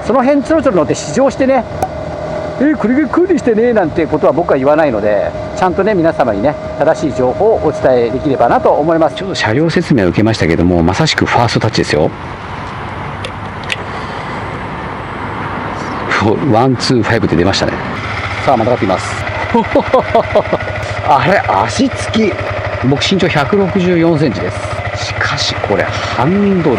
その辺つろつろ乗って試乗してね、これがクーリしてねなんてことは僕は言わないので、ちゃんとね皆様にね正しい情報をお伝えできればなと思います。ちょっと車両説明を受けましたけども、まさしくファーストタッチですよ。125って出ましたね。さあまたがっていますあれ足つき、僕身長164センチです。しかしこれハンドル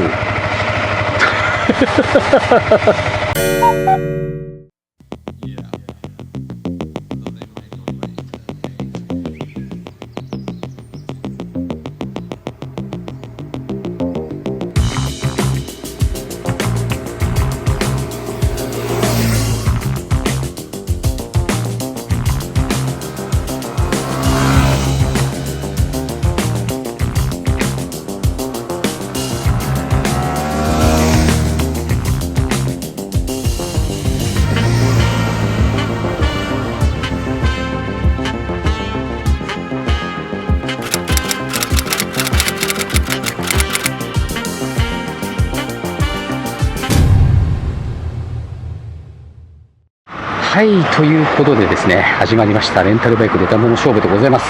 はい、ということでですね、始まりましたレンタルバイク出たもの勝負でございます。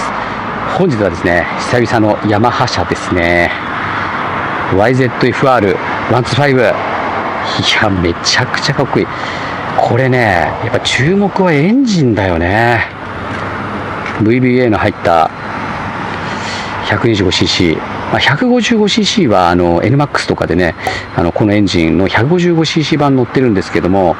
本日はですね、久々のヤマハ車ですね。YZF-R125。いや、めちゃくちゃかっこいい。これね、やっぱ注目はエンジンだよね。VVA の入った 125cc。155cc はNMAX とかでね、このエンジンの 155cc 版乗ってるんですけども、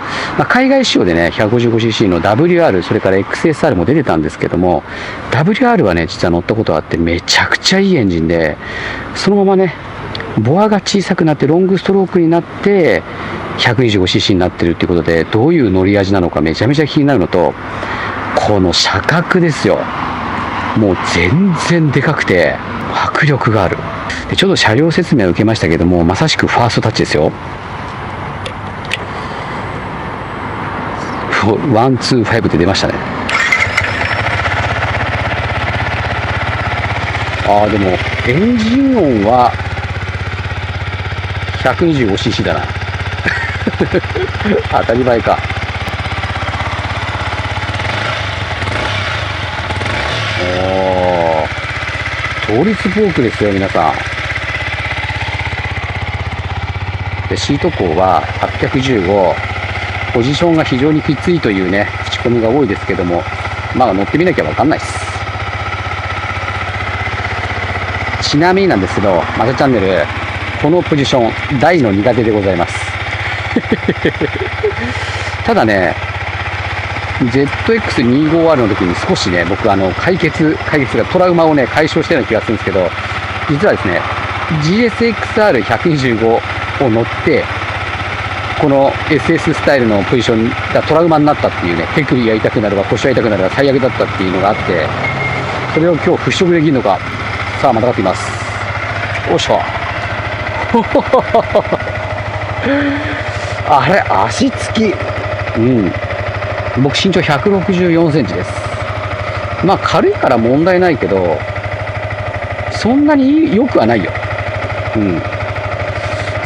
海外仕様でね 155cc の WR それから XSR も出てたんですけども、 WR はね実は乗ったことがあって、めちゃくちゃいいエンジンで、そのままねボアが小さくなってロングストロークになって 125cc になってるっていうことで、どういう乗り味なのかめちゃめちゃ気になるのと、この車格ですよ。もう全然でかくて迫力がある。でちょっと車両説明を受けましたけども、まさしくファーストタッチですよ。125って出ましたね。でもエンジン音は 125cc だな当たり前か。倒立フォークですよ皆さん。でシート高は815、ポジションが非常にきついというね口コミが多いですけども、乗ってみなきゃ分かんないです。ちなみになんですけど、マサチャンネルこのポジション大の苦手でございますただね ZX25R の時に少しね僕解決がトラウマをね解消したような気がするんですけど、実はですね GSXR125 を乗ってこの SS スタイルのポジションがトラウマになったっていうね、手首が痛くなるわ腰が痛くなるわ最悪だったっていうのがあって、それを今日払拭できるのか。さあまたがっています。おっしゃあれ足つき、僕身長164センチです。軽いから問題ないけど、そんなに良くはないよ。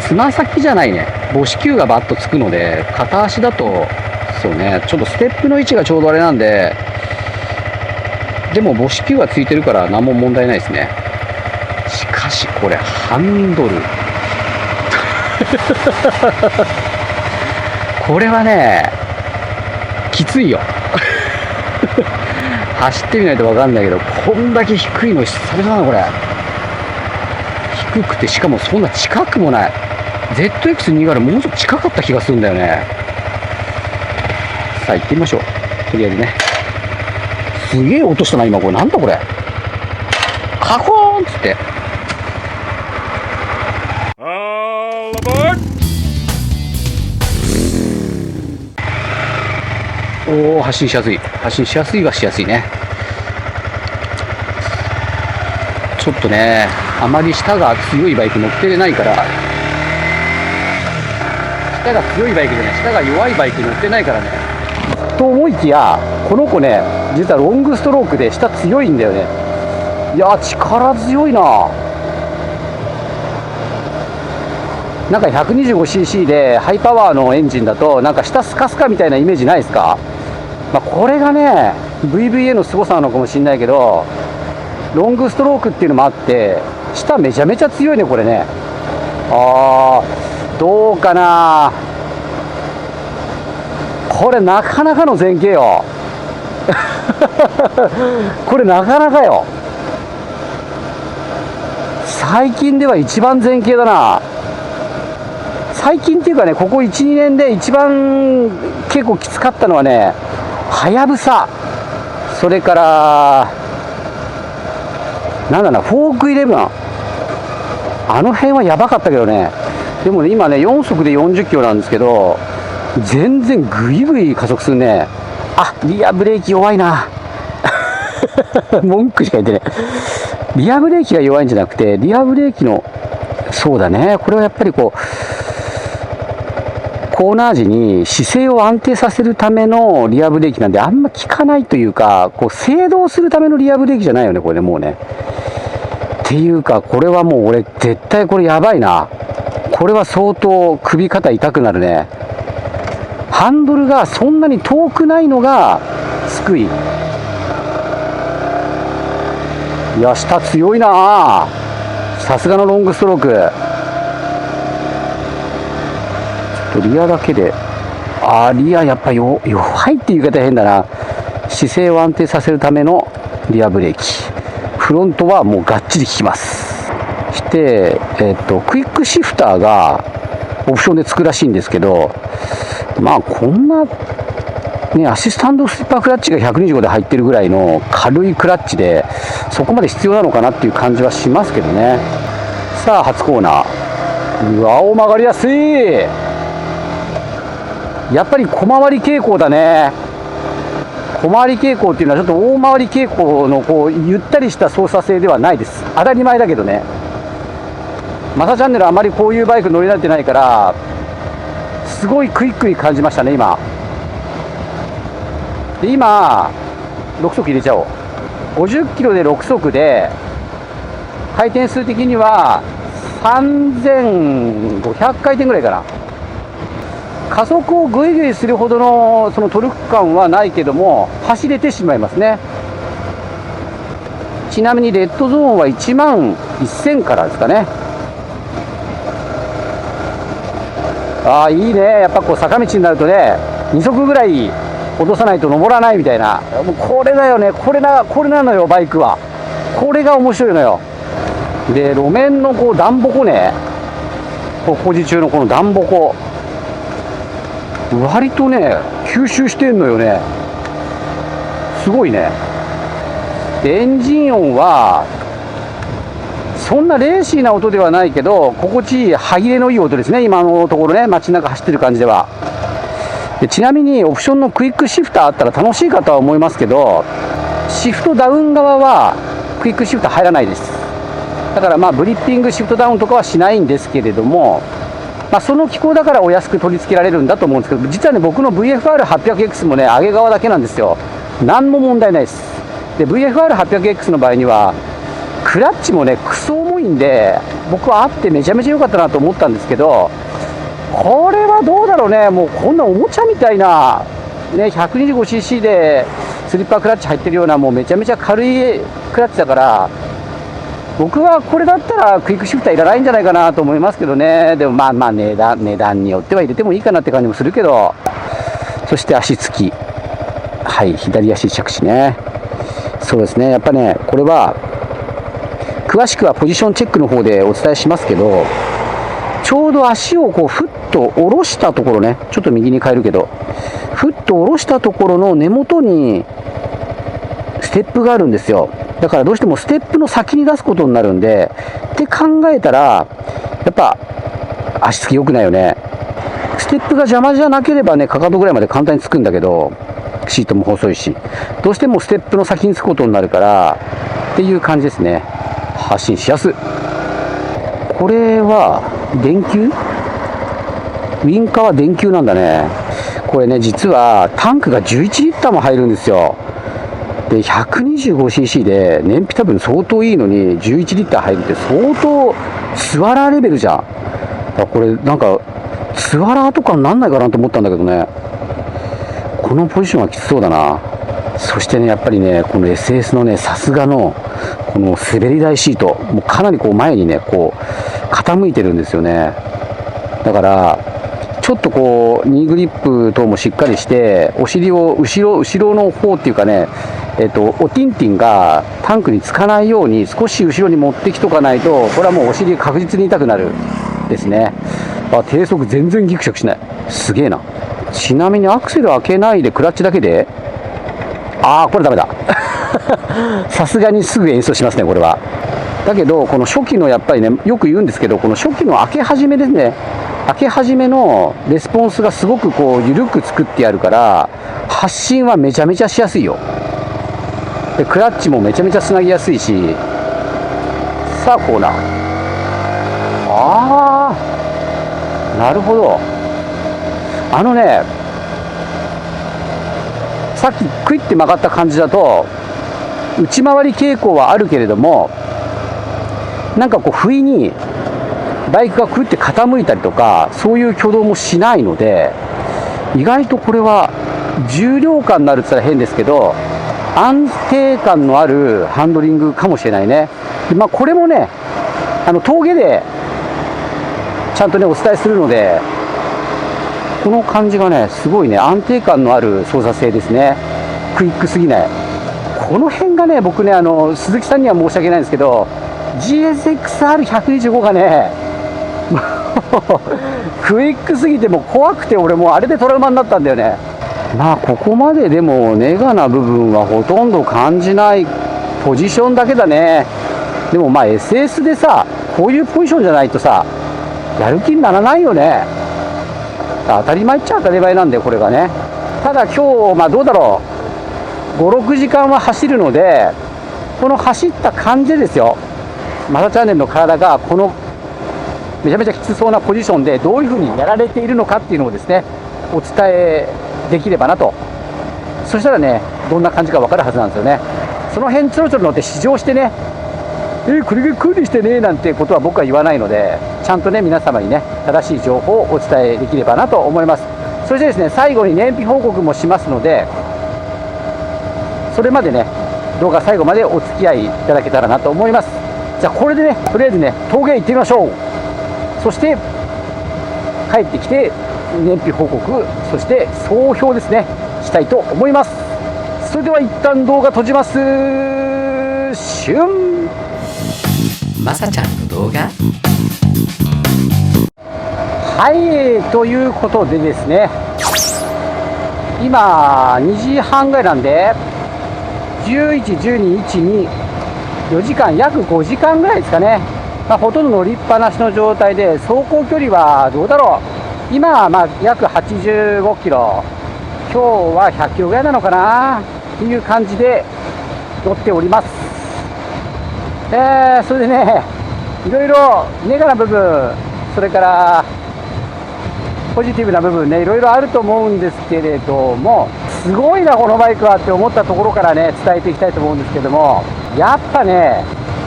つま先じゃないね。母子球がバッとつくので、片足だとそうね、ちょっとステップの位置がちょうどあれなんで、でも母子球がついてるから何も問題ないですね。しかしこれハンドルこれはねきついよ走ってみないと分かんないけど、こんだけ低いの久々だな。これ低くて、しかもそんな近くもない。 ZX2R もうちょっと近かった気がするんだよね。さあ行ってみましょう。とりあえずね、すげえ音したな今。これなんだこれ、カコーンっつって。おお、発進しやすい。発進しやすいはしやすいね。ちょっとね、あまり舌が強いバイク乗ってないから、舌が強いバイクじゃない、舌が弱いバイク乗ってないからね。と思いきや、この子ね、実はロングストロークで舌強いんだよね。いや、力強いな。なんか 125cc でハイパワーのエンジンだとなんか下スカスカみたいなイメージないですか？これがね VVA の凄さなのかもしれないけど、ロングストロークっていうのもあって下めちゃめちゃ強いねこれね。どうかな、これなかなかの前傾よこれなかなかよ、最近では一番前傾だな。最近っていうかね、ここ 1,2 年で一番結構きつかったのはね、はやぶさ、それからなんだな、フォーク11、あの辺はやばかったけどね。でもね、今ね4速で40キロなんですけど、全然グイグイ加速するね。リアブレーキ弱いな文句しか言ってね。リアブレーキが弱いんじゃなくて、リアブレーキの、そうだね、これはやっぱりこうコーナー時に姿勢を安定させるためのリアブレーキなんで、あんま効かないというか、こう制動するためのリアブレーキじゃないよねこれね、もうね。っていうか、これはもう俺絶対これやばいな。これは相当首肩痛くなるね。ハンドルがそんなに遠くないのが救い。いや、下強いな、さすがのロングストローク。ちょっとリアだけで、リアやっぱ弱いっていう言い方変だな。姿勢を安定させるためのリアブレーキ。フロントはもうがっちり効きます。して、クイックシフターがオプションでつくらしいんですけど、こんなね、アシスタントスリッパークラッチが125で入ってるぐらいの軽いクラッチで、そこまで必要なのかなっていう感じはしますけどね。さあ初コーナー、大曲がりやすい。やっぱり小回り傾向だね。小回り傾向っていうのはちょっと大回り傾向のこうゆったりした操作性ではないです。当たり前だけどね。マサチャンネルあまりこういうバイク乗り慣れてないから、すごいクイックに感じましたね今。で今6速入れちゃおう。50キロで6速で回転数的には3500回転ぐらいかな。加速をグイグイするほどのそのトルク感はないけども走れてしまいますね。ちなみにレッドゾーンは1万1000からですかね。いいね。やっぱこう坂道になるとね、2速ぐらい落とさないと登らないみたいな。もうこれだよね。これなのよバイクは。これが面白いのよ。で路面のこう段ボコね、工事中のこの段ボコ、割とね吸収してんのよね。すごいね。でエンジン音はそんなレーシーな音ではないけど、心地いい歯切れのいい音ですね今のところね、街中走ってる感じでは。でちなみにオプションのクイックシフターあったら楽しいかとは思いますけど、シフトダウン側はクイックシフター入らないです。だからブリッピングシフトダウンとかはしないんですけれども、その機構だからお安く取り付けられるんだと思うんですけど、実はね僕の VFR800X もね上げ側だけなんですよ。何も問題ないです。で VFR800X の場合にはクラッチもねクソ重いんで、僕はあってめちゃめちゃ良かったなと思ったんですけど、これはどうだろうね。もうこんなおもちゃみたいな、ね、125cc でスリッパークラッチ入ってるような、もうめちゃめちゃ軽いクラッチだから、僕はこれだったらクイックシフターいらないんじゃないかなと思いますけどね。でも値段によっては入れてもいいかなって感じもするけど。そして足つき、左足着地ね。そうですね、やっぱねこれは詳しくはポジションチェックの方でお伝えしますけど、ちょうど足をこうふっと下ろしたところね、ちょっと右に変えるけど、ふっと下ろしたところの根元にステップがあるんですよ。だからどうしてもステップの先に出すことになるんで、って考えたらやっぱ足つき良くないよね。ステップが邪魔じゃなければね、かかとぐらいまで簡単につくんだけど、シートも細いし、どうしてもステップの先につくことになるからっていう感じですね。発進しやすい。これは電球？ウインカーは電球なんだね。これね実はタンクが11リッターも入るんですよ。で 125cc で燃費多分相当いいのに11リッター入るって相当スワラーレベルじゃん。これなんかツアラーとかになんないかなと思ったんだけどね、このポジションはきつそうだな。そしてね、やっぱりね、この SS のね、さすがのこの滑り台シート、もうかなりこう前にね、こう傾いてるんですよね。だからちょっとこうニーグリップ等もしっかりして、お尻を後ろの方っていうかね、おティンティンがタンクにつかないように少し後ろに持ってきとかないと、これはもうお尻確実に痛くなるですね。低速全然ギクシャクしない。すげえな。ちなみにアクセル開けないでクラッチだけで、これダメださすがにすぐ演奏しますね、これは。だけどこの初期のやっぱりね、よく言うんですけど、この初期の開け始めですね、開け始めのレスポンスがすごくこう緩く作ってあるから、発進はめちゃめちゃしやすいよ。でクラッチもめちゃめちゃつなぎやすいし、さあコーナー、なるほど。さっきクイッて曲がった感じだと内回り傾向はあるけれども、なんかこう不意にバイクがクイッて傾いたりとか、そういう挙動もしないので、意外とこれは重量感のあるって言ったら変ですけど、安定感のあるハンドリングかもしれないね。でこれもね、峠でちゃんとねお伝えするので、この感じがねすごいね安定感のある操作性ですね。クイックすぎない。この辺がね、僕ね鈴木さんには申し訳ないんですけど、 GSX-R125 がねクイックすぎても怖くて、俺もうあれでトラウマになったんだよね。ここまででもネガな部分はほとんど感じない。ポジションだけだね。でもSS でさ、こういうポジションじゃないとさやる気にならないよね。当たり前っちゃ当たり前なんで、これがね。ただ今日どうだろう、5、6時間は走るので、この走った感じですよ、マサチャンネルの体がこのめちゃめちゃきつそうなポジションでどういうふうにやられているのかっていうのをですね、お伝えできればなと。そしたらね、どんな感じか分かるはずなんですよね。その辺ちょろちょろ乗って試乗してね、これがクーリしてねなんてことは僕は言わないので、ちゃんとね皆様にね正しい情報をお伝えできればなと思います。そしてですね、最後に燃費報告もしますので、それまでね動画最後までお付き合いいただけたらなと思います。じゃあこれでね、とりあえずね峠行ってみましょう。そして帰ってきて燃費報告、そして総評ですねしたいと思います。それでは一旦動画閉じます。まさちゃんの動画。はい、ということでですね、今2時半ぐらいなんで、11、12、1、2、4時間、約5時間ぐらいですかね。ほとんど乗りっぱなしの状態で、走行距離はどうだろう、今は約85キロ、今日は100キロぐらいなのかなっていう感じで乗っております。それでね、いろいろネガな部分、それからポジティブな部分ね、いろいろあると思うんですけれども、すごいなこのバイクはって思ったところからね伝えていきたいと思うんですけども、やっぱね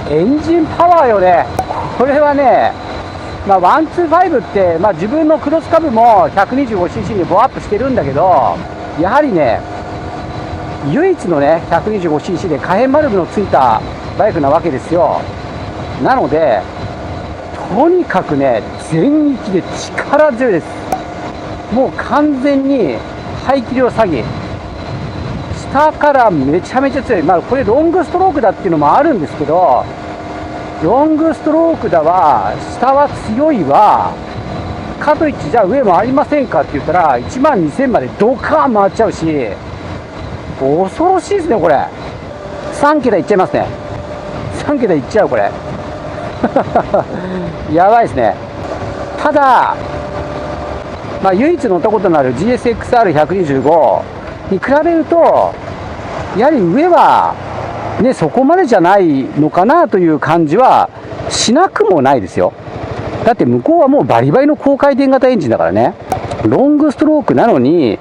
エンジンパワーよね。これはね、125って、自分のクロスカブも 125cc にボアップしてるんだけど、やはりね唯一のね 125cc で可変バルブのついたバイクなわけですよ。なのでとにかくね全域で力強いです。もう完全に排気量下げ、下からめちゃめちゃ強い。これロングストロークだっていうのもあるんですけど、ロングストロークだわ、下は強いわ、かといってじゃあ上もありませんかって言ったら1万2000までドカーン回っちゃうし、恐ろしいですねこれ。3桁いっちゃいますね。3桁いっちゃうこれやばいですね。ただ唯一乗ったことのある GSX-R125 に比べると、やはり上はねそこまでじゃないのかなという感じはしなくもないですよ。だって向こうはもうバリバリの高回転型エンジンだからね。ロングストロークなのに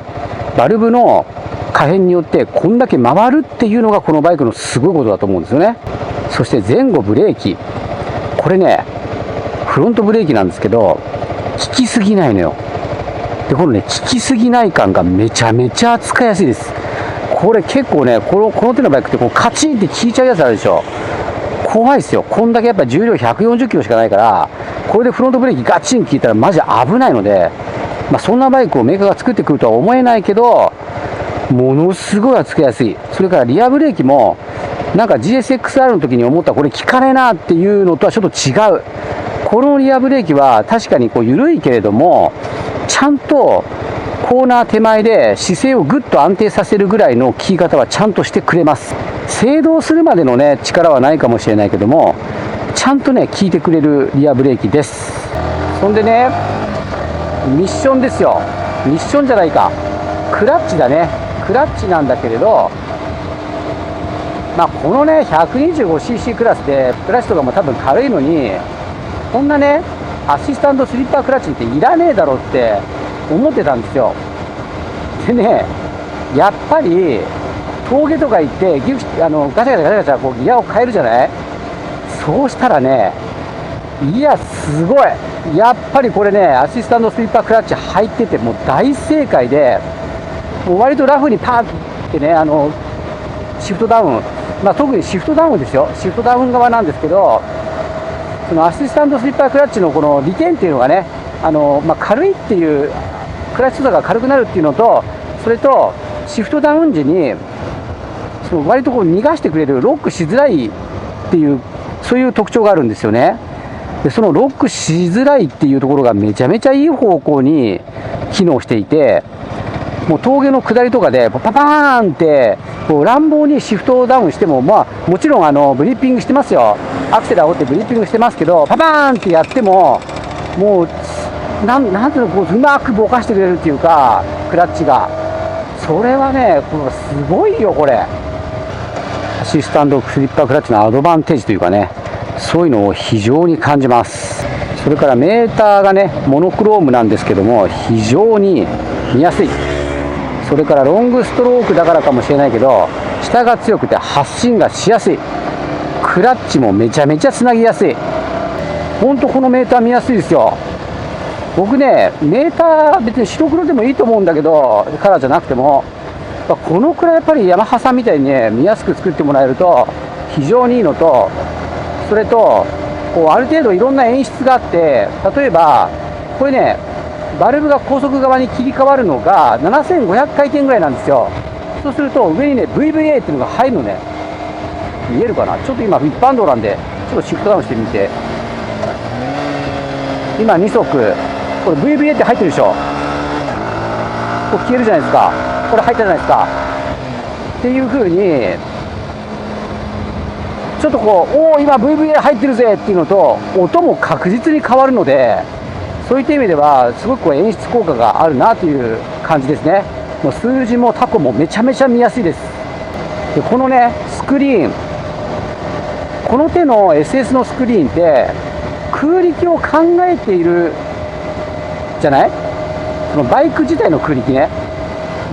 バルブの可変によってこんだけ回るっていうのがこのバイクのすごいことだと思うんですよね。そして前後ブレーキ、これねフロントブレーキなんですけど、効きすぎないのよ。で、このね、効きすぎない感がめちゃめちゃ使いやすいです。これ結構ね、この手のバイクってこうカチンって効いちゃうやつあるでしょ。怖いですよ。こんだけやっぱ重量140キロしかないから、これでフロントブレーキガチン効いたらマジ危ないので、そんなバイクをメーカーが作ってくるとは思えないけど、ものすごい扱いやすい。それからリアブレーキも、なんか GSXR の時に思ったこれ効かねえなっていうのとはちょっと違う。このリアブレーキは確かにこう緩いけれども、ちゃんとコーナー手前で姿勢をぐっと安定させるぐらいの効き方はちゃんとしてくれます。制動するまでのね、力はないかもしれないけども、ちゃんとね、効いてくれるリアブレーキです。そんでね、ミッションですよ。ミッションじゃないか。クラッチだね。クラッチなんだけれど、このね、125cc クラスで、クラッチとかも多分軽いのに、こんなね、アシスタントスリッパークラッチっていらねえだろうって思ってたんですよ。でね、やっぱり、峠とか行って、ガチャガチャガチャこうギアを変えるじゃない。そうしたらね、いや、すごい。やっぱりこれね、アシスタントスリッパークラッチ入ってて、もう大正解で、もう割とラフにパーってね、シフトダウン、特にシフトダウンですよ。シフトダウン側なんですけど、そのアシスタントスリッパークラッチのこの利点っていうのがね、軽いっていう、クラッチ操作が軽くなるっていうのと、それと、シフトダウン時に、その割とこう逃がしてくれる、ロックしづらいっていう、そういう特徴があるんですよね。で、そのロックしづらいっていうところがめちゃめちゃいい方向に機能していて、もう峠の下りとかでパパーンってこう乱暴にシフトダウンしても、もちろんブリッピングしてますよ。アクセル煽ってブリッピングしてますけど、パパーンってやってももうなんていうの、こううまくぼかしてくれるっていうか、クラッチが、それはね、これすごいよ。これアシスタントスリッパークラッチのアドバンテージというかね、そういうのを非常に感じます。それからメーターがね、モノクロームなんですけども、非常に見やすい。それからロングストロークだからかもしれないけど、下が強くて発進がしやすい。クラッチもめちゃめちゃつなぎやすい。ほんとこのメーター見やすいですよ。僕ね、メーター別に白黒でもいいと思うんだけど、カラーじゃなくても、このくらいやっぱりヤマハさんみたいにね、見やすく作ってもらえると非常にいいのと、それとこうある程度いろんな演出があって、例えばこれね、バルブが高速側に切り替わるのが7500回転ぐらいなんですよ。そうすると上にね VVA っていうのが入るのね。見えるかな。ちょっと今一般道なんでちょっとシフトダウンしてみて、今2速、これ VVA って入ってるでしょ。こう消えるじゃないですか。これ入ったじゃないですか。っていう風にちょっとこう、おお今 VVA 入ってるぜっていうのと、音も確実に変わるので、そういった意味ではすごくこう演出効果があるなという感じですね。もう数字もタコもめちゃめちゃ見やすいです。でこのねスクリーン、この手の SS のスクリーンって空力を考えているじゃない。そのバイク自体の空力ね、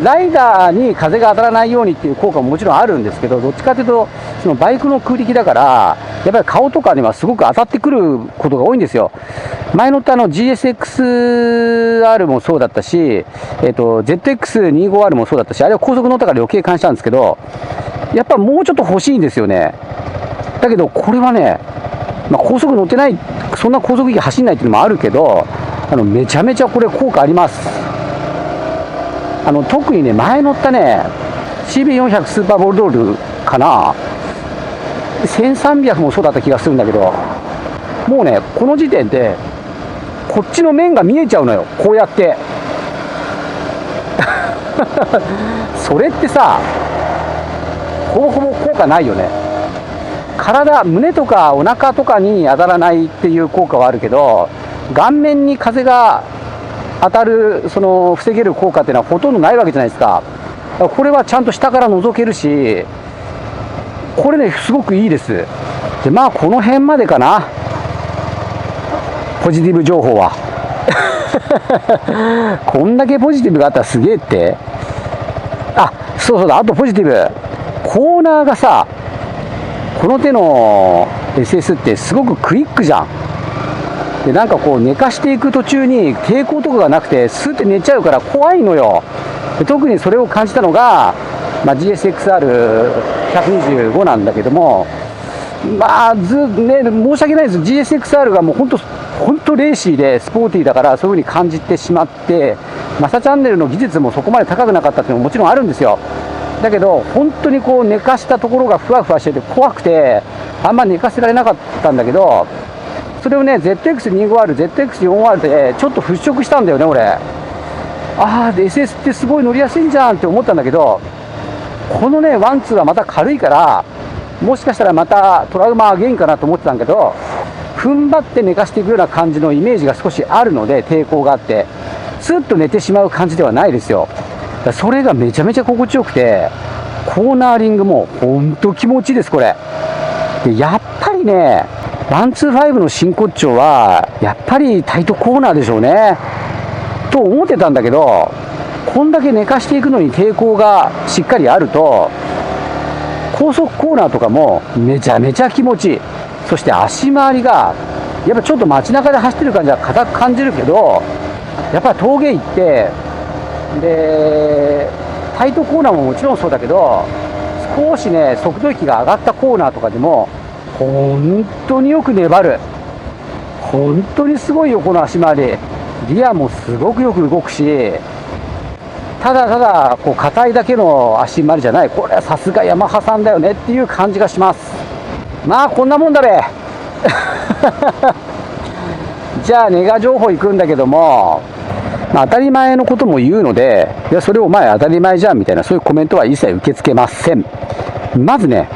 ライダーに風が当たらないようにっていう効果ももちろんあるんですけど、どっちかというとそのバイクの空力だから、やっぱり顔とかにはすごく当たってくることが多いんですよ。前乗ったGSXR もそうだったし、ZX25R もそうだったし、あれは高速乗ったから余計感じたんですけど、やっぱもうちょっと欲しいんですよね。だけどこれはね、高速乗ってない、そんな高速域走んないっていうのもあるけど、めちゃめちゃこれ効果あります。特にね、前乗ったね CB400 スーパーボルドールかな、1300もそうだった気がするんだけど、もうねこの時点でこっちの面が見えちゃうのよ、こうやってそれってさ、ほぼほぼ効果ないよね。体、胸とかお腹とかに当たらないっていう効果はあるけど、顔面に風が当たる、その防げる効果っていうのはほとんどないわけじゃないですか。これはちゃんと下から覗けるし、これねすごくいいです。でこの辺までかな、ポジティブ情報はこんだけポジティブがあったらすげえって。そうだ、あとポジティブ、コーナーがさ、この手の SS ってすごくクイックじゃん。でなんかこう寝かしていく途中に抵抗とかがなくてスーって寝ちゃうから怖いのよ。で特にそれを感じたのが、GSXR125 なんだけども、申し訳ないです。 GSXR がもう本当レーシーでスポーティーだから、そういう風に感じてしまって、マサチャンネルの技術もそこまで高くなかったっていうのももちろんあるんですよ。だけど本当にこう寝かしたところがふわふわしてて怖くて、あんま寝かせられなかったんだけど、それをね ZX25R、ZX4R でちょっと払拭したんだよね俺。SS ってすごい乗りやすいんじゃんって思ったんだけど、このねワンツーはまた軽いから、もしかしたらまたトラウマアゲインかなと思ってたんだけど、踏ん張って寝かしていくような感じのイメージが少しあるので、抵抗があってスッと寝てしまう感じではないですよ。だからそれがめちゃめちゃ心地よくて、コーナーリングも本当気持ちいいですこれ。でやっぱりね125の真骨頂はやっぱりタイトコーナーでしょうねと思ってたんだけど、こんだけ寝かしていくのに抵抗がしっかりあると、高速コーナーとかもめちゃめちゃ気持ちいい。そして足回りがやっぱちょっと街中で走ってる感じは硬く感じるけど、やっぱり峠行ってでタイトコーナーももちろんそうだけど、少しね速度域が上がったコーナーとかでも本当によく粘る。本当にすごいよこの足回り。リアもすごくよく動くし、ただただこう硬いだけの足回りじゃない。これはさすがヤマハさんだよねっていう感じがします。こんなもんだべじゃあネガ情報いくんだけども、当たり前のことも言うので、いやそれお前当たり前じゃんみたいな、そういうコメントは一切受け付けません。まずね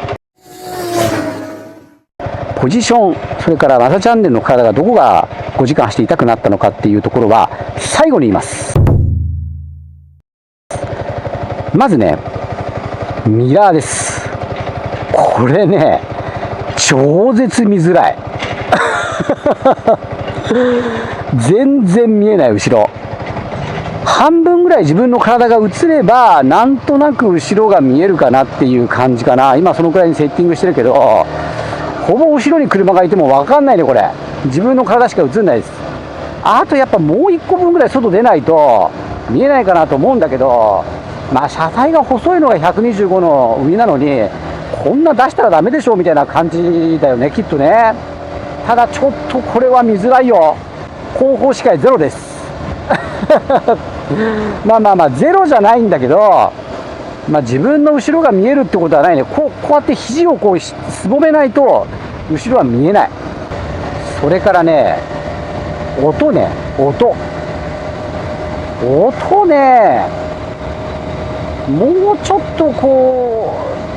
ポジション、それからマサチャンネルの体がどこが5時間走って痛くなったのかっていうところは最後に言います。まずねミラーです。これね超絶見づらい全然見えない。後ろ半分ぐらい自分の体が映ればなんとなく後ろが見えるかなっていう感じかな。今そのくらいにセッティングしてるけど、ほぼ後ろに車がいても分かんないねこれ。自分の体しか映んないです。あとやっぱもう1個分ぐらい外出ないと見えないかなと思うんだけど、車体が細いのが125の上なのにこんな出したらダメでしょみたいな感じだよねきっとね。ただちょっとこれは見づらいよ。後方視界ゼロですゼロじゃないんだけど、自分の後ろが見えるってことはないね。こうやって肘をこうすぼめないと後ろは見えない。それからね音ね、音ね、もうちょっとこ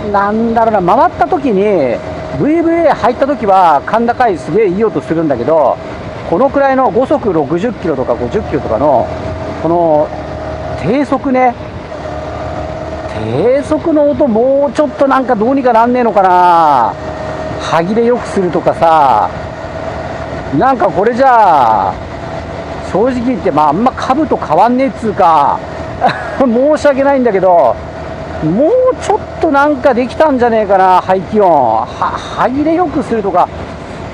うなんだろうな、回った時に VVA 入った時は甲高いすげえいい音するんだけど、このくらいの5速60キロとか50キロとかのこの低速ね、低速の音もうちょっとなんかどうにかなんねえのかな。歯切れよくするとかさ、なんかこれじゃあ正直言ってあんま株と変わんねえっつうか申し訳ないんだけど、もうちょっとなんかできたんじゃねえかな。排気音歯切れよくするとか、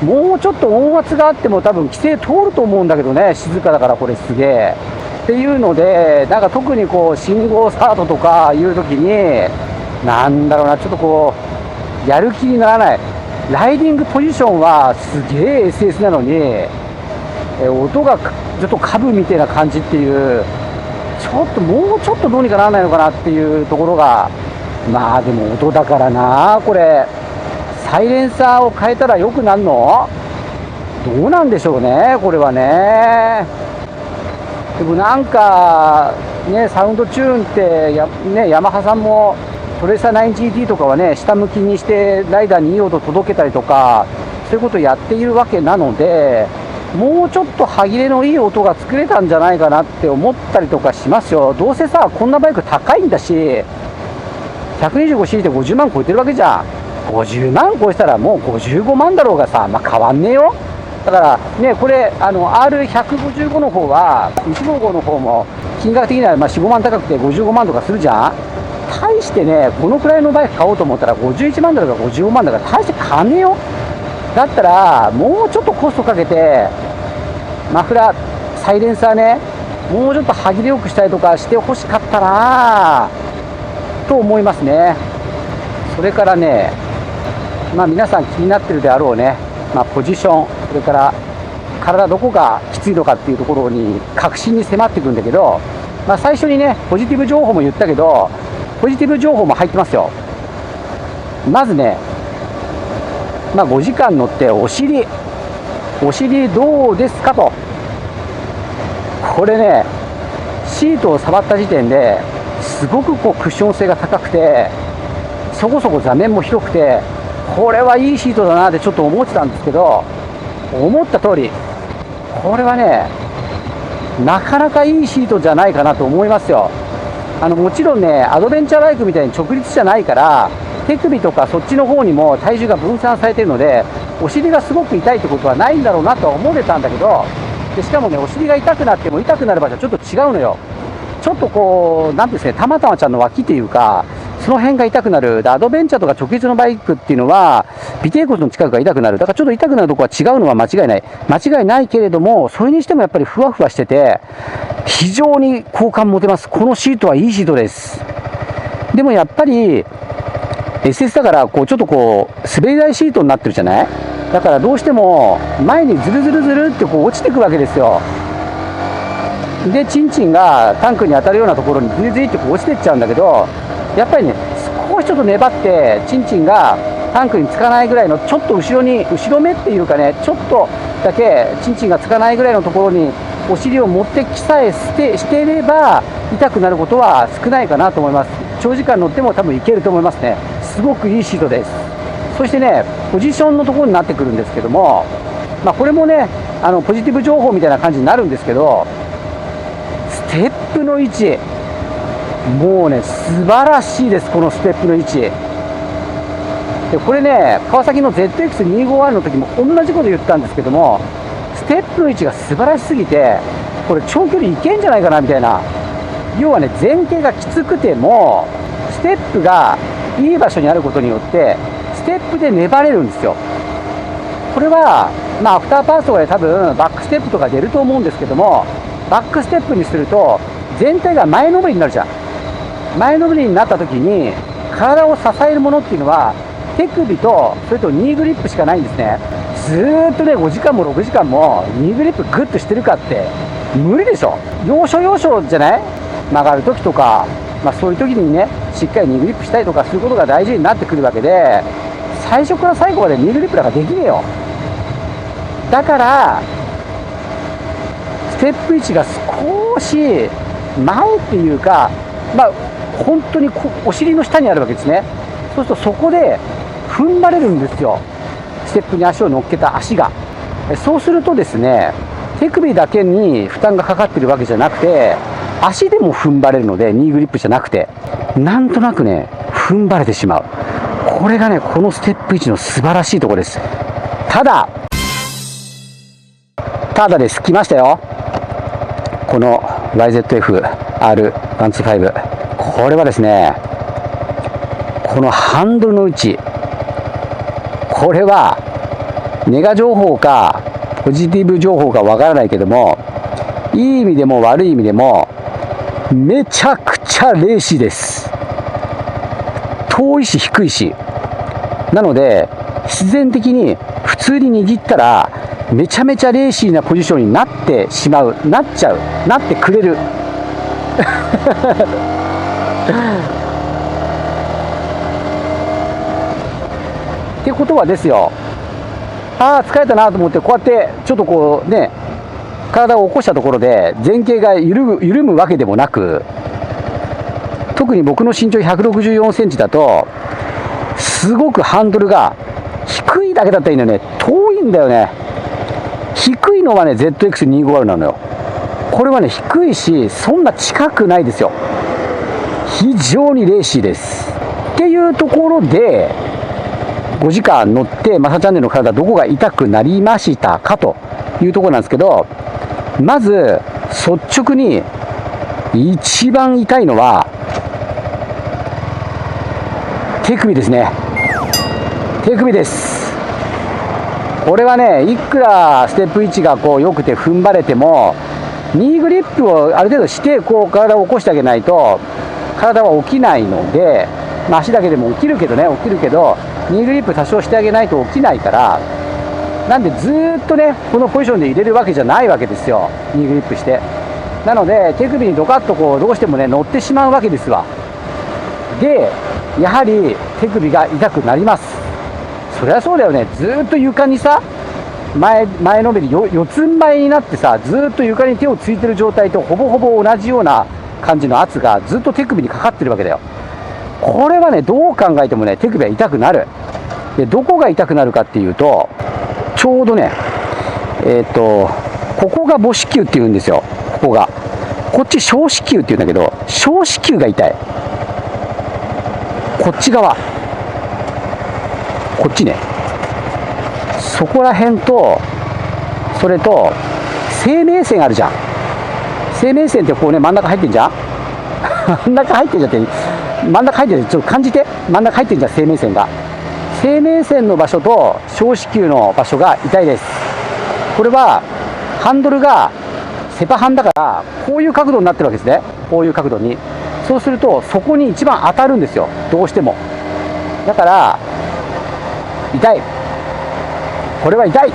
もうちょっと音圧があっても多分規制通ると思うんだけどね。静かだからこれすげえっていうので、なんか特にこう信号スタートとかいう時になんだろうな、ちょっとこうやる気にならない。ライディングポジションはすげえ SS なのに音がちょっとカブみたいな感じっていう、もうちょっとどうにかならないのかなっていうところが、でも音だからな。これサイレンサーを変えたら良くなるの？どうなんでしょうねこれはね。でもなんかね、サウンドチューンってヤマハさんもトレーサー 9GT とかはね下向きにしてライダーにいい音届けたりとか、そういうことをやっているわけなので、もうちょっと歯切れのいい音が作れたんじゃないかなって思ったりとかしますよ。どうせさこんなバイク高いんだし、125cc で50万超えてるわけじゃん。50万超えたらもう55万だろうがさ、変わんねえよ。だからね、これR155 の方は155の方も金額的には4、5万高くて55万とかするじゃん。対してねこのくらいのバイク買おうと思ったら51万だから55万だから大して金よ。だったらもうちょっとコストかけてマフラー、サイレンサーね、もうちょっと歯切れよくしたりとかしてほしかったなと思いますね。それからね、皆さん気になってるであろうね、ポジション、それから体どこがきついのかっていうところに確信に迫っていくんだけど、最初にね、ポジティブ情報も言ったけど、ポジティブ情報も入ってますよ。まずね、5時間乗ってお尻どうですかと。これね、シートを触った時点ですごくクッション性が高くて、そこそこ座面も広くて、これはいいシートだなってちょっと思ってたんですけど、思った通り、これはね、なかなかいいシートじゃないかなと思いますよ。もちろんね、アドベンチャーバイクみたいに直立じゃないから、手首とかそっちの方にも体重が分散されているので、お尻がすごく痛いってことはないんだろうなとは思ってたんだけど、でしかもね、お尻が痛くなっても痛くなる場所はちょっと違うのよ。ちょっとなんていうんですね、たまたまちゃんの脇っていうか、その辺が痛くなる。で、アドベンチャーとか直立のバイクっていうのは、尾てい骨の近くが痛くなる。だからちょっと痛くなるところは違うのは間違いない。間違いないけれども、それにしてもやっぱりふわふわしてて、非常に好感持てます。このシートはいいシートです。でもやっぱり、SS だから、ちょっと滑り台シートになってるじゃない？だからどうしても、前にズルズルズルって落ちてくわけですよ。で、チンチンがタンクに当たるようなところにズリズリって落ちてっちゃうんだけど、やっぱりね、少しちょっと粘って、チンチンがタンクにつかないぐらいの、ちょっと後ろ目っていうかね、ちょっとだけチンチンがつかないぐらいのところに、お尻を持ってきさえしていれば、痛くなることは少ないかなと思います。長時間乗っても多分いけると思いますね。すごくいいシートです。そしてね、ポジションのところになってくるんですけども、これもね、ポジティブ情報みたいな感じになるんですけど、ステップの位置、もうね、素晴らしいです、このステップの位置。で、これね、川崎の ZX250R の時も同じこと言ったんですけども、ステップの位置が素晴らしすぎて、これ長距離いけんじゃないかなみたいな。要はね、前傾がきつくても、ステップがいい場所にあることによって、ステップで粘れるんですよ。これは、アフターパースとかで多分バックステップとか出ると思うんですけども、バックステップにすると全体が前のめりになるじゃん。前のめりになった時に体を支えるものっていうのは手首とそれとニーグリップしかないんですね。ずーっとね、5時間も6時間もニーグリップグッとしてるかって無理でしょ。要所要所じゃない？曲がる時とか、そういう時にね、しっかりニーグリップしたりとかすることが大事になってくるわけで、最初から最後までニーグリップなんかできねえよ。だからステップ位置が少し前っていうか、本当にお尻の下にあるわけですね。そうするとそこで踏ん張れるんですよ、ステップに足を乗っけた足が。そうするとですね、手首だけに負担がかかってるわけじゃなくて、足でも踏ん張れるので、ニーグリップじゃなくて、なんとなくね、踏ん張れてしまう。これがね、このステップ位置の素晴らしいところです。ただです。来ましたよ、この YZF-R125。これはですね、このハンドルの位置、これはネガ情報かポジティブ情報かわからないけども、いい意味でも悪い意味でもめちゃくちゃレーシーです。遠いし低いし、なので必然的に普通に握ったらめちゃめちゃレーシーなポジションになってしまう、なってくれるってことはですよ、疲れたなと思ってこうやってちょっと体を起こしたところで前傾が緩むわけでもなく、特に僕の身長164センチだとすごくハンドルが低いだけだったらいいのよね。遠いんだよね。低いのはね ZX250 なのよ。これはね、低いしそんな近くないですよ。非常にレーシーですっていうところで、5時間乗ってマサチャンネルの体どこが痛くなりましたかというところなんですけど、まず率直に一番痛いのは手首ですね。手首です。これはね、いくらステップ位置がこう良くて踏ん張れても、ニーグリップをある程度してこう体を起こしてあげないと体は起きないので、まあ、足だけでも起きるけどね、起きるけどニーグリップ多少してあげないと起きないから、なんでずーっとねこのポジションで入れるわけじゃないわけですよ、ニーグリップして。なので手首にドカッとこうどうしてもね乗ってしまうわけですわ。でやはり手首が痛くなります。そりゃそうだよね。ずーっと床にさ前のめり四つん這いになってさ、ずーっと床に手をついてる状態とほぼほぼ同じような感じの圧がずっと手首にかかってるわけだよ。これはねどう考えてもね手首は痛くなる。でどこが痛くなるかっていうと、ちょうどねここが母子球っていうんですよ。ここがこっち小子球っていうんだけど、小子球が痛い。こっち側、こっちね、そこら辺と、それと生命線あるじゃん。生命線ってこうね真ん中入ってんじゃん真ん中入ってんじゃんって、真ん中入ってる、ちょっと感じて、真ん中入ってんじゃん、生命線が。生命線の場所と小子球の場所が痛いです。これはハンドルがセパハンだからこういう角度になってるわけですね。こういう角度に、そうするとそこに一番当たるんですよ、どうしても。だから痛い、これは痛い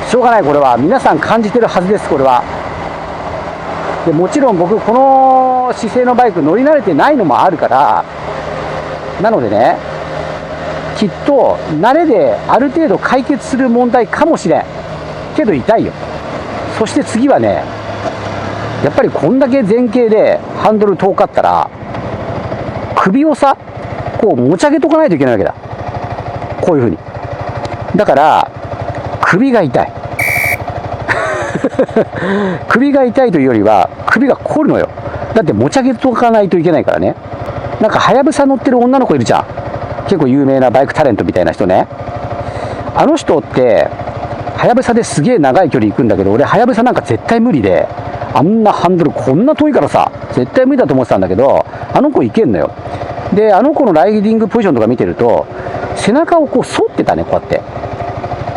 しょうがない、これは皆さん感じてるはずです。これはでもちろん僕この姿勢のバイク乗り慣れてないのもあるから、なのでね、きっと慣れである程度解決する問題かもしれんけど痛いよ。そして次はね、やっぱりこんだけ前傾でハンドル遠かったら首をさこう持ち上げとかないといけないわけだ、こういう風に。だから首が痛い首が痛いというよりは首が凝るのよ。だって持ち上げとかないといけないからね。なんかはやぶさ乗ってる女の子いるじゃん、結構有名なバイクタレントみたいな人ね。あの人ってはやぶさですげえ長い距離行くんだけど、俺はやぶさなんか絶対無理で、あんなハンドルこんな遠いからさ絶対無理だと思ってたんだけど、あの子いけんのよ。であの子のライディングポジションとか見てると背中をこう反ってたね、こうやって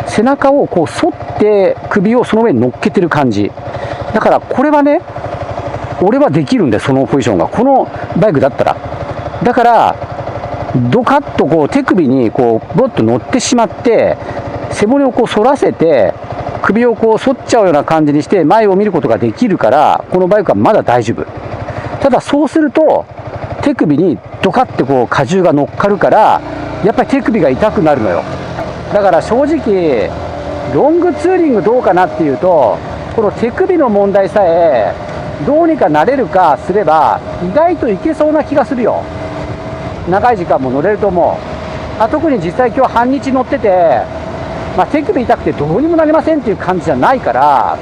背中をこう反って首をその上に乗っけてる感じだから、これはね俺はできるんで、そのポジションがこのバイクだったら。だからドカッとこう手首にこうボッと乗ってしまって、背骨をこう反らせて首をこう反っちゃうような感じにして前を見ることができるから、このバイクはまだ大丈夫。ただそうすると手首にドカッてこう荷重が乗っかるから、やっぱり手首が痛くなるのよ。だから正直ロングツーリングどうかなっていうと、この手首の問題さえどうにかなれるかすれば意外といけそうな気がするよ。長い時間も乗れると思う。特に実際今日半日乗ってて、手首痛くてどうにもなりませんっていう感じじゃないから、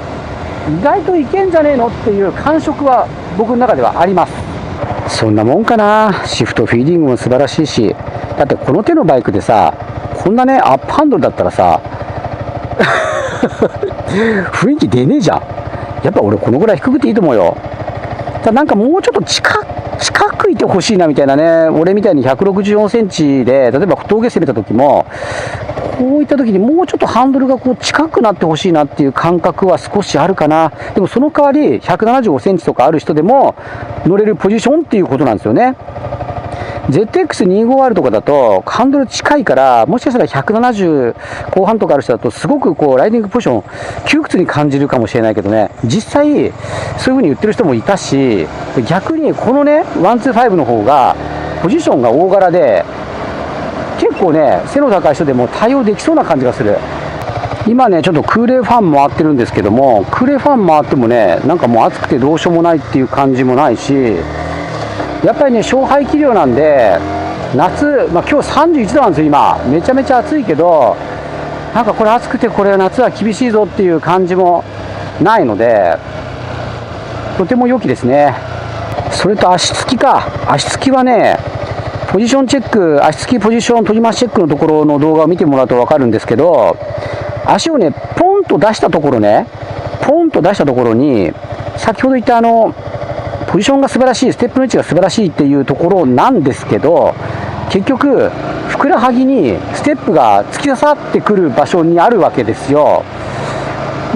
意外といけんじゃねえのっていう感触は僕の中ではあります。そんなもんかな。シフトフィーディングも素晴らしいし、だってこの手のバイクでさ、こんなねアップハンドルだったらさ雰囲気出ねえじゃん。やっぱ俺このぐらい低くていいと思うよ。ただなんかもうちょっと近くいてほしいなみたいなね。俺みたいに164センチで例えば峠攻めた時も、こういった時にもうちょっとハンドルがこう近くなってほしいなっていう感覚は少しあるかな。でもその代わり175センチとかある人でも乗れるポジションっていうことなんですよね。ZX25R とかだとハンドル近いから、もしかしたら170後半とかある人だとすごくこうライディングポジション窮屈に感じるかもしれないけどね、実際そういう風に言ってる人もいたし、逆にこのね125の方がポジションが大柄で結構ね背の高い人でも対応できそうな感じがする。今ねちょっと空冷ファン回ってるんですけども、空冷ファン回ってもねなんかもう暑くてどうしようもないっていう感じもないし、やっぱりね勝敗気量なんで夏、今日31度なんですよ。今めちゃめちゃ暑いけど、なんかこれ暑くてこれ夏は厳しいぞっていう感じもないので、とても良きですね。それと足つきか。足つきはねポジションチェック、足つきポジション取り回しチェックのところの動画を見てもらうと分かるんですけど、足をねポンと出したところね、ポンと出したところに先ほど言ったポジションが素晴らしい、ステップの位置が素晴らしいっていうところなんですけど、結局ふくらはぎにステップが突き刺さってくる場所にあるわけですよ。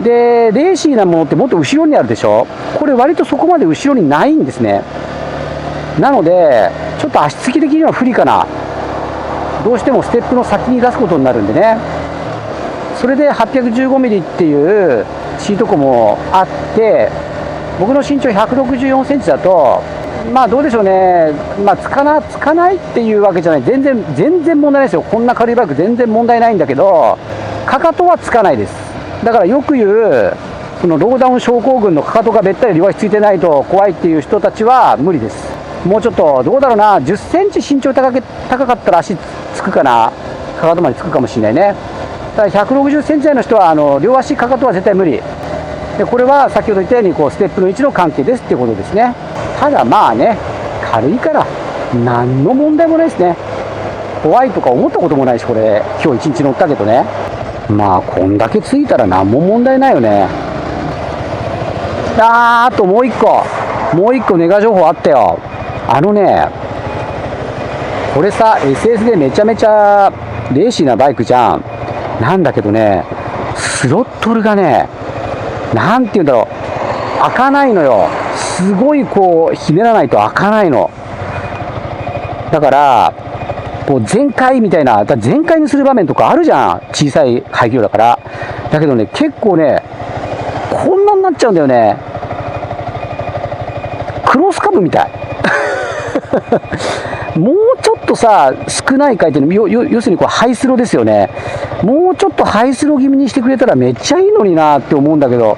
でレーシーなものってもっと後ろにあるでしょ。これ割とそこまで後ろにないんですね。なのでちょっと足つき的には不利かな。どうしてもステップの先に出すことになるんでね。それで 815mm っていうシート庫もあって、僕の身長164センチだとまあどうでしょうね、まあつかないっていうわけじゃない、全然問題ないですよ。こんな軽いバイク全然問題ないんだけど、かかとはつかないです。だからよく言うそのローダウン症候群のかかとがべったり両足ついてないと怖いっていう人たちは無理です。もうちょっとどうだろうな、10センチ身長高かったら足つくかな、かかとまでつくかもしれないね。ただ160センチ台の人は両足かかとは絶対無理で、これは先ほど言ったようにこうステップの位置の関係ですっていうことですね。ただまあね、軽いから何の問題もないですね。怖いとか思ったこともないし、これ今日一日乗ったけどね、まあこんだけついたら何も問題ないよね。あともう一個ネガ情報あったよ。これさ SS でめちゃめちゃレーシーなバイクじゃん。なんだけどね、スロットルがね、なんていうんだろう、開かないのよ。すごいこうひねらないと開かないの。だからこう全開みたいな、全開にする場面とかあるじゃん、小さい排気量だから。だけどね、結構ねこんなになっちゃうんだよね。クロスカブみたいもうちょっとさ少ない回転の要するにこうハイスロですよね。もうちょっとハイスロ気味にしてくれたらめっちゃいいのになって思うんだけど、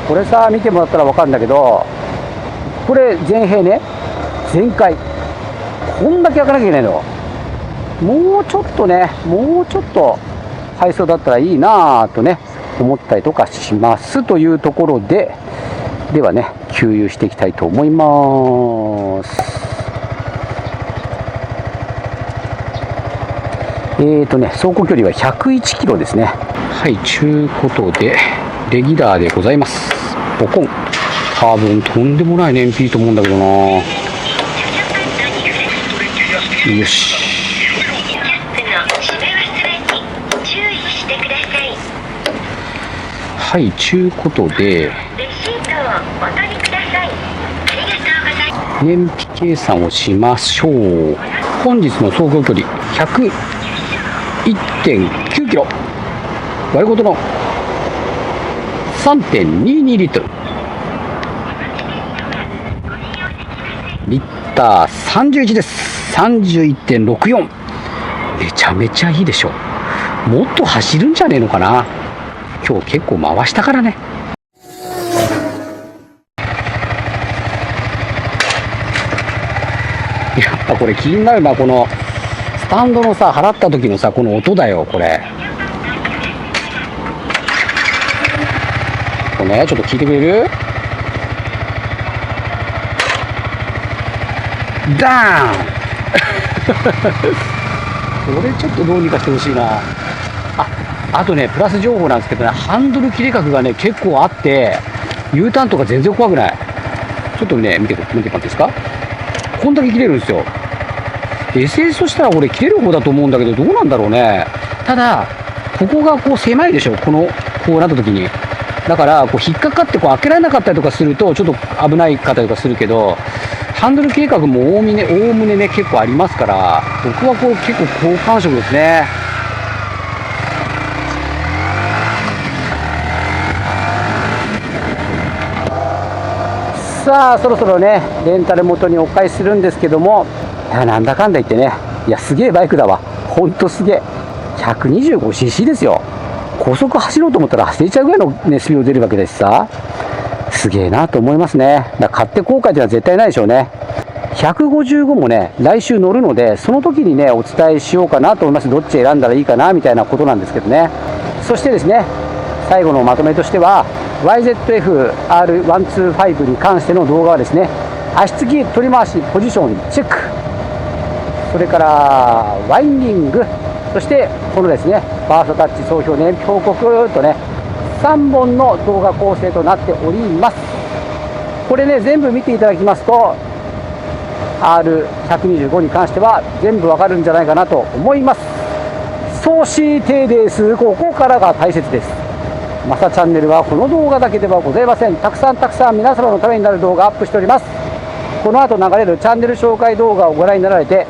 これさ見てもらったら分かるんだけど、これ全閉ね、全開、こんだけ開かなきゃいけないの。もうちょっとハイスロだったらいいなとね思ったりとかしますというところで、ではね給油していきたいと思います。走行距離は101キロですね。はい、ちゅうことでレギュラーでございます。ボコン、多分とんでもない燃費と思うんだけどな。よし、はい、ちゅうことで燃費計算をしましょう。本日の走行距離101.9 キロ、割ることの 3.22 リットル、リッター31です。 31.64、 めちゃめちゃいいでしょ。もっと走るんじゃねえのかな。今日結構回したからね。やっぱこれ気になるな、このスタンドのさ払った時のさこの音だよ。これね、ちょっと聞いてくれる？ダーンこれちょっとどうにかしてほしいな。あとねプラス情報なんですけどね、ハンドル切れ角がね結構あって U ターンとか全然怖くない。ちょっとね見てもらっていいですか。こんだけ切れるんですよ。 SS としたら俺切れる方だと思うんだけど、どうなんだろうね。ただここがこう狭いでしょ、こうなった時に。だからこう引っかかってこう開けられなかったりとかするとちょっと危ないかったりとかするけど、ハンドル計画もおおむねね結構ありますから、僕はこう結構好感触ですね。さあそろそろねレンタル元にお返しするんですけども、なんだかんだ言ってね、いやすげえバイクだわ、ほんとすげえ。 125cc ですよ。高速走ろうと思ったら走れちゃうぐらいの、ね、スピード出るわけですさ、すげえなと思いますね。だから買って後悔というのは絶対ないでしょうね。155もね来週乗るので、その時にねお伝えしようかなと思います。どっち選んだらいいかなみたいなことなんですけどね。そしてですね、最後のまとめとしては YZF-R125 に関しての動画はですね、足つき取り回しポジションチェック、それからワインディング、そしてこのですねファーストタッチ総評燃費報告とね3本の動画構成となっております。これね全部見ていただきますと R125 に関しては全部わかるんじゃないかなと思います。総指定です。ここからが大切です。マサチャンネルはこの動画だけではございません。たくさん皆様のためになる動画アップしております。この後流れるチャンネル紹介動画をご覧になられて、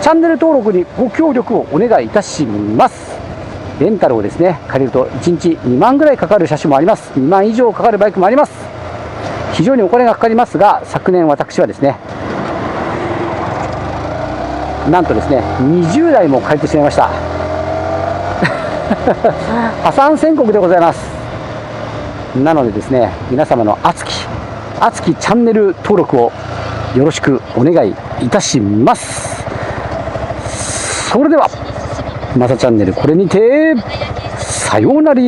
チャンネル登録にご協力をお願いいたします。レンタルをですね、借りると1日2万ぐらいかかる車種もあります。2万以上かかるバイクもあります。非常にお金がかかりますが、昨年私はですね、なんとですね、20台も借りてしまいました。破産宣告でございます。なのでですね、皆様の熱きチャンネル登録をよろしくお願いいたします。それではマサチャンネルこれにてさようなら。